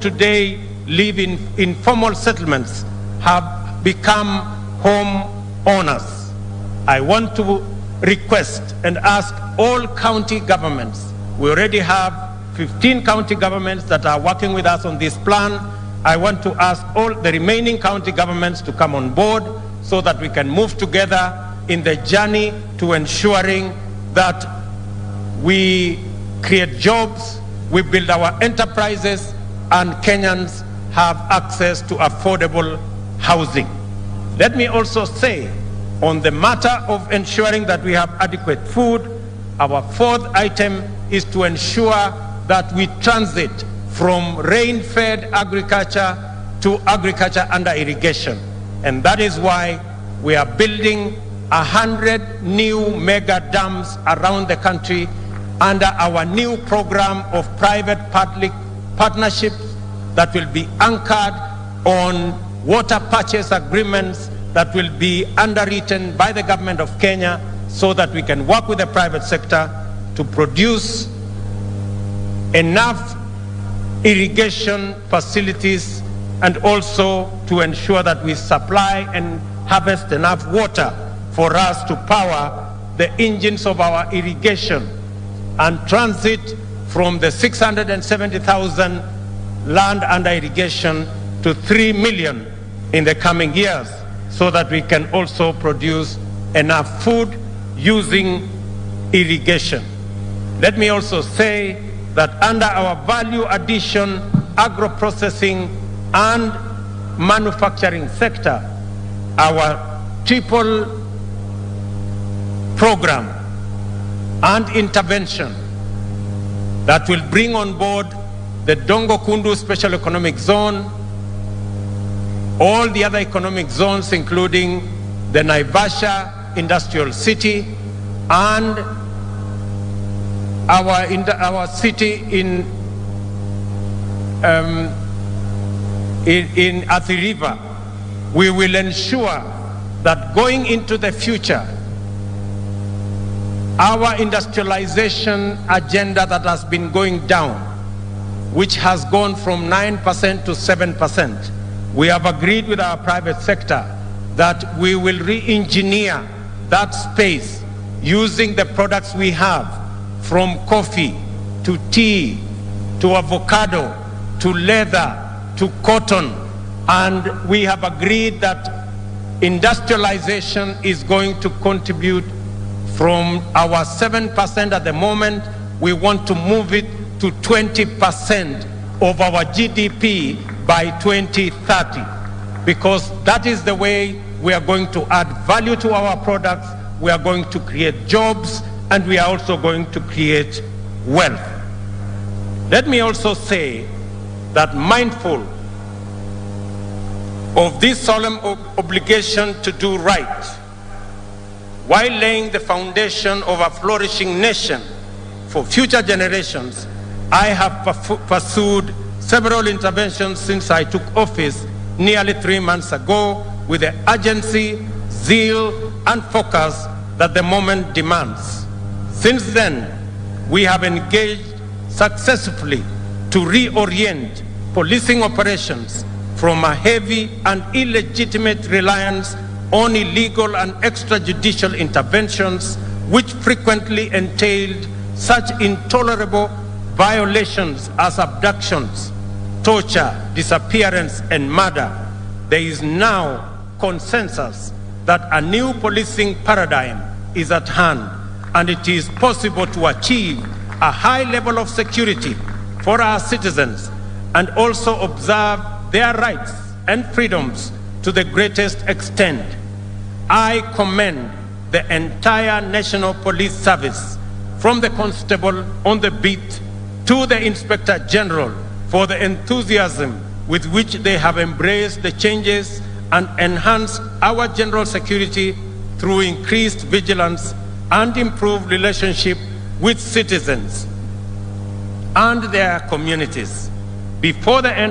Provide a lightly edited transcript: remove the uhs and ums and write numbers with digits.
today live in informal settlements have become home owners. I want to request and ask all county governments. We already have 15 county governments that are working with us on this plan. I want to ask all the remaining county governments to come on board so that we can move together in the journey to ensuring that we create jobs, we build our enterprises, and Kenyans have access to affordable housing. Let me also say, on the matter of ensuring that we have adequate food, our fourth item is to ensure that we transit from rain-fed agriculture to agriculture under irrigation. And that is why we are building 100 new mega dams around the country under our new program of private-public partnerships that will be anchored on water purchase agreements that will be underwritten by the government of Kenya so that we can work with the private sector to produce enough irrigation facilities and also to ensure that we supply and harvest enough water for us to power the engines of our irrigation and transit from the 670,000 land under irrigation to 3 million in the coming years so that we can also produce enough food using irrigation. Let me also say that under our value addition, agro-processing and manufacturing sector, our triple program and intervention that will bring on board the Dongo Kundu Special Economic Zone, all the other economic zones including the Naivasha Industrial City and our city in Athi River. We will ensure that going into the future, our industrialization agenda that has been going down, which has gone from 9% to 7%, we have agreed with our private sector that we will re-engineer that space using the products we have, from coffee to tea to avocado to leather to cotton, and we have agreed that industrialization is going to contribute from our 7% at the moment. We want to move it to 20% of our GDP by 2030, because that is the way we are going to add value to our products, we are going to create jobs, and we are also going to create wealth. Let me also say that, mindful of this solemn obligation to do right, while laying the foundation of a flourishing nation for future generations, I have pursued several interventions since I took office nearly 3 months ago with the urgency, zeal, and focus that the moment demands. Since then, we have engaged successfully to reorient policing operations from a heavy and illegitimate reliance on illegal and extrajudicial interventions, which frequently entailed such intolerable violations as abductions, torture, disappearance, and murder. There is now consensus that a new policing paradigm is at hand, and it is possible to achieve a high level of security for our citizens and also observe their rights and freedoms to the greatest extent. I commend the entire National Police Service, from the constable on the beat to the Inspector General, for the enthusiasm with which they have embraced the changes and enhanced our general security through increased vigilance and improved relationship with citizens and their communities. Before the end